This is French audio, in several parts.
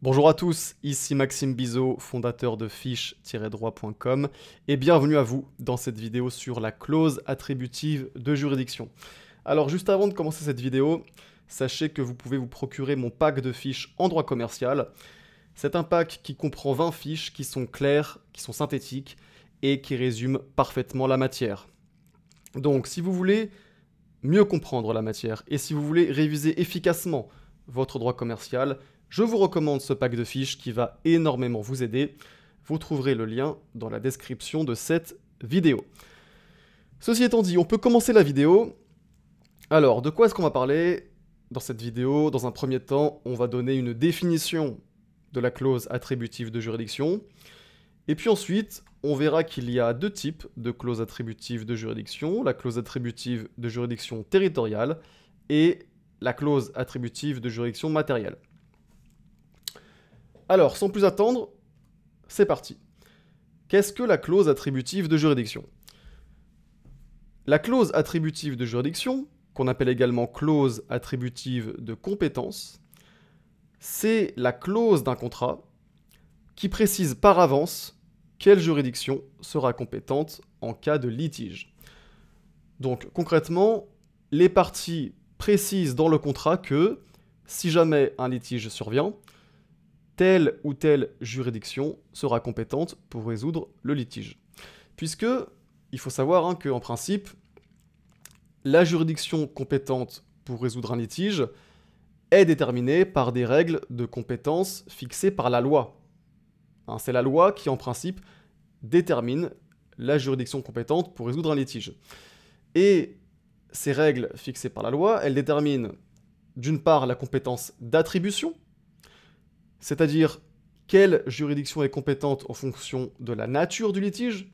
Bonjour à tous, ici Maxime Bizot, fondateur de fiche-droit.com et bienvenue à vous dans cette vidéo sur la clause attributive de juridiction. Alors juste avant de commencer cette vidéo, sachez que vous pouvez vous procurer mon pack de fiches en droit commercial. C'est un pack qui comprend 20 fiches qui sont claires, qui sont synthétiques et qui résument parfaitement la matière. Donc si vous voulez mieux comprendre la matière et si vous voulez réviser efficacement votre droit commercial, je vous recommande ce pack de fiches qui va énormément vous aider. Vous trouverez le lien dans la description de cette vidéo. Ceci étant dit, on peut commencer la vidéo. Alors, de quoi est-ce qu'on va parler dans cette vidéo? Dans un premier temps, on va donner une définition de la clause attributive de juridiction. Et puis ensuite, on verra qu'il y a deux types de clauses attributives de juridiction. La clause attributive de juridiction territoriale et la clause attributive de juridiction matérielle. Alors, sans plus attendre, c'est parti. Qu'est-ce que la clause attributive de juridiction? La clause attributive de juridiction, qu'on appelle également clause attributive de compétence, c'est la clause d'un contrat qui précise par avance quelle juridiction sera compétente en cas de litige. Donc, concrètement, les parties précisent dans le contrat que, si jamais un litige survient, telle ou telle juridiction sera compétente pour résoudre le litige. Puisque, il faut savoir qu'en principe, la juridiction compétente pour résoudre un litige est déterminée par des règles de compétence fixées par la loi. C'est la loi qui, en principe, détermine la juridiction compétente pour résoudre un litige. Et ces règles fixées par la loi, elles déterminent d'une part la compétence d'attribution, c'est-à-dire quelle juridiction est compétente en fonction de la nature du litige.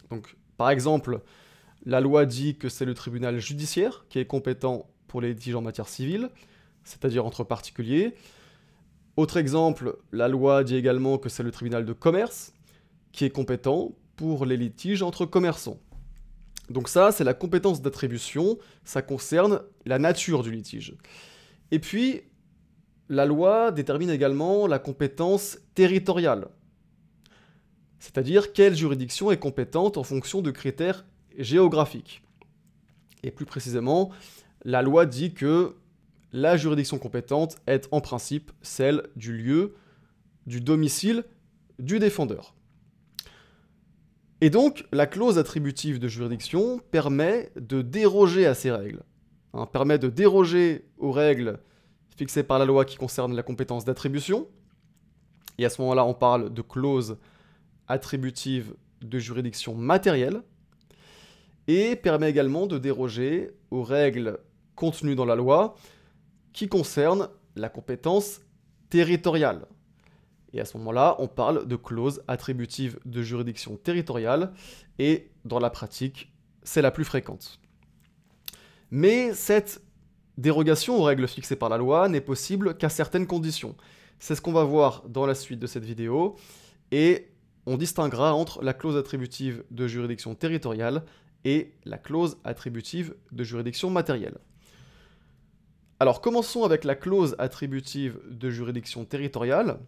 Donc, par exemple, la loi dit que c'est le tribunal judiciaire qui est compétent pour les litiges en matière civile, c'est-à-dire entre particuliers. Autre exemple, la loi dit également que c'est le tribunal de commerce qui est compétent pour les litiges entre commerçants. Donc ça, c'est la compétence d'attribution, ça concerne la nature du litige. Et puis, la loi détermine également la compétence territoriale, c'est-à-dire quelle juridiction est compétente en fonction de critères géographiques. Et plus précisément, la loi dit que la juridiction compétente est en principe celle du lieu, du domicile du défendeur. Et donc, la clause attributive de juridiction permet de déroger à ces règles, permet de déroger aux règles fixées par la loi qui concernent la compétence d'attribution, et à ce moment-là, on parle de clause attributive de juridiction matérielle, et permet également de déroger aux règles contenues dans la loi qui concernent la compétence territoriale. Et à ce moment-là, on parle de clause attributive de juridiction territoriale, et dans la pratique, c'est la plus fréquente. Mais cette dérogation aux règles fixées par la loi n'est possible qu'à certaines conditions. C'est ce qu'on va voir dans la suite de cette vidéo, et on distinguera entre la clause attributive de juridiction territoriale et la clause attributive de juridiction matérielle. Alors commençons avec la clause attributive de juridiction territoriale.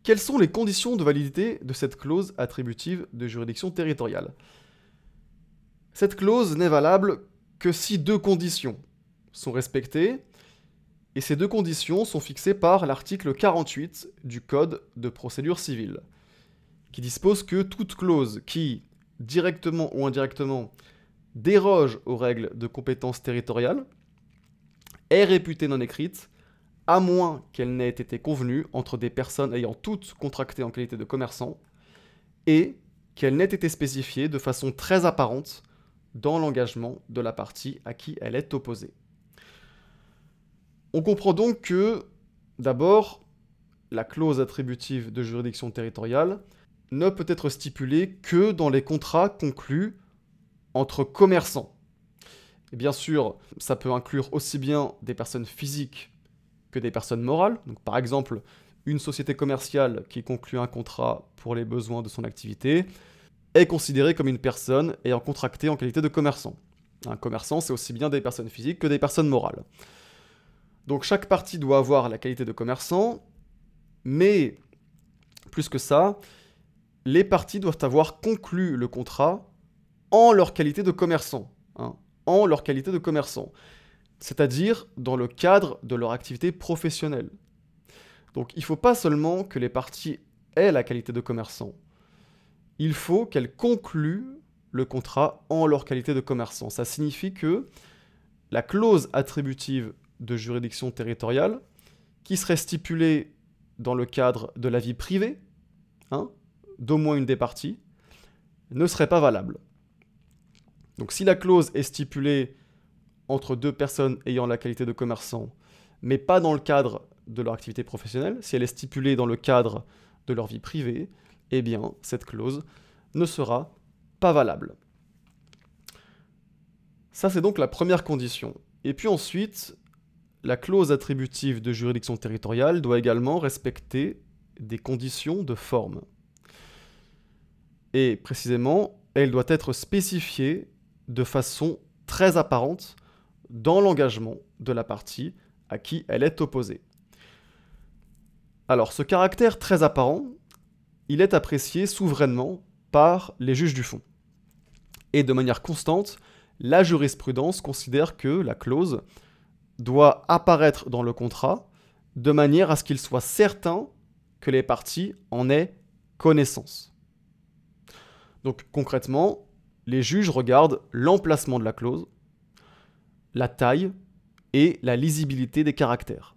Quelles sont les conditions de validité de cette clause attributive de juridiction territoriale? Cette clause n'est valable que si deux conditions sont respectées, et ces deux conditions sont fixées par l'article 48 du Code de procédure civile, qui dispose que toute clause qui, directement ou indirectement, déroge aux règles de compétence territoriale est réputée non écrite, à moins qu'elle n'ait été convenue entre des personnes ayant toutes contracté en qualité de commerçant, et qu'elle n'ait été spécifiée de façon très apparente dans l'engagement de la partie à qui elle est opposée. On comprend donc que, d'abord, la clause attributive de juridiction territoriale ne peut être stipulée que dans les contrats conclus entre commerçants. Et bien sûr, ça peut inclure aussi bien des personnes physiques que des personnes morales. Donc, par exemple, une société commerciale qui conclut un contrat pour les besoins de son activité est considérée comme une personne ayant contracté en qualité de commerçant. Un commerçant, c'est aussi bien des personnes physiques que des personnes morales. Donc chaque partie doit avoir la qualité de commerçant, mais plus que ça, les parties doivent avoir conclu le contrat en leur qualité de commerçant, hein, en leur qualité de commerçant, c'est-à-dire dans le cadre de leur activité professionnelle. Donc il ne faut pas seulement que les parties aient la qualité de commerçant, il faut qu'elles concluent le contrat en leur qualité de commerçant. Ça signifie que la clause attributive de juridiction territoriale, qui serait stipulée dans le cadre de la vie privée, hein, d'au moins une des parties, ne serait pas valable. Donc si la clause est stipulée entre deux personnes ayant la qualité de commerçant, mais pas dans le cadre de leur activité professionnelle, si elle est stipulée dans le cadre de leur vie privée, eh bien cette clause ne sera pas valable. Ça c'est donc la première condition. Et puis ensuite, la clause attributive de juridiction territoriale doit également respecter des conditions de forme. Et précisément, elle doit être spécifiée de façon très apparente dans l'engagement de la partie à qui elle est opposée. Alors, ce caractère très apparent, il est apprécié souverainement par les juges du fond. Et de manière constante, la jurisprudence considère que la clause doit apparaître dans le contrat de manière à ce qu'il soit certain que les parties en aient connaissance. Donc concrètement, les juges regardent l'emplacement de la clause, la taille et la lisibilité des caractères.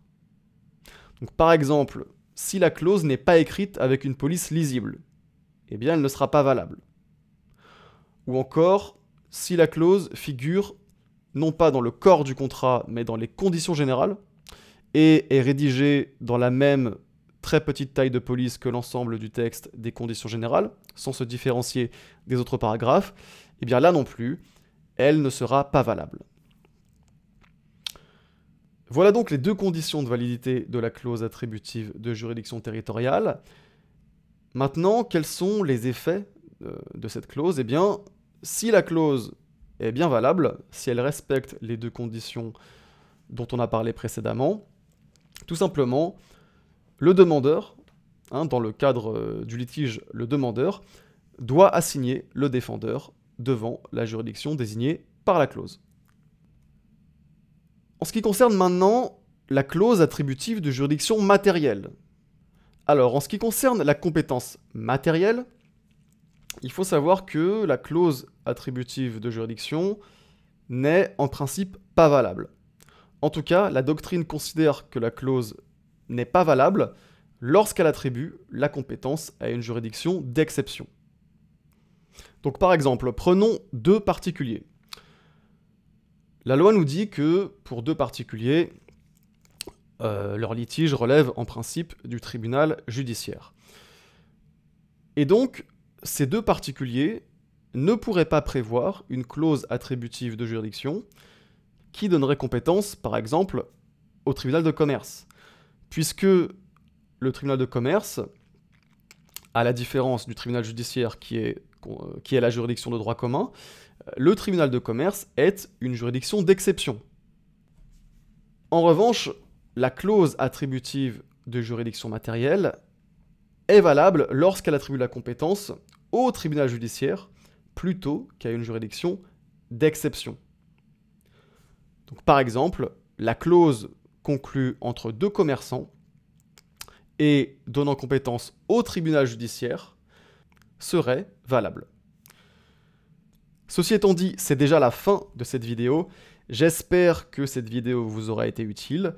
Donc par exemple, si la clause n'est pas écrite avec une police lisible, eh bien elle ne sera pas valable. Ou encore, si la clause figure non pas dans le corps du contrat, mais dans les conditions générales, et est rédigée dans la même très petite taille de police que l'ensemble du texte des conditions générales, sans se différencier des autres paragraphes, eh bien là non plus, elle ne sera pas valable. Voilà donc les deux conditions de validité de la clause attributive de juridiction territoriale. Maintenant, quels sont les effets de cette clause? Eh bien, si la clause est bien valable, si elle respecte les deux conditions dont on a parlé précédemment, tout simplement, le demandeur, dans le cadre du litige, le demandeur doit assigner le défendeur devant la juridiction désignée par la clause. En ce qui concerne maintenant la clause attributive de juridiction matérielle. Alors, en ce qui concerne la compétence matérielle, il faut savoir que la clause attributive de juridiction n'est en principe pas valable. En tout cas, la doctrine considère que la clause n'est pas valable lorsqu'elle attribue la compétence à une juridiction d'exception. Donc par exemple, prenons deux particuliers. La loi nous dit que pour deux particuliers, leur litige relève en principe du tribunal judiciaire. Et donc, ces deux particuliers ne pourraient pas prévoir une clause attributive de juridiction qui donnerait compétence, par exemple, au tribunal de commerce. Puisque le tribunal de commerce, à la différence du tribunal judiciaire qui est la juridiction de droit commun, le tribunal de commerce est une juridiction d'exception. En revanche, la clause attributive de juridiction matérielle est valable lorsqu'elle attribue la compétence au tribunal judiciaire plutôt qu'à une juridiction d'exception. Donc, par exemple, la clause conclue entre deux commerçants et donnant compétence au tribunal judiciaire serait valable. Ceci étant dit, c'est déjà la fin de cette vidéo. J'espère que cette vidéo vous aura été utile.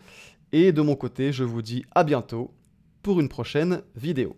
Et de mon côté, je vous dis à bientôt pour une prochaine vidéo.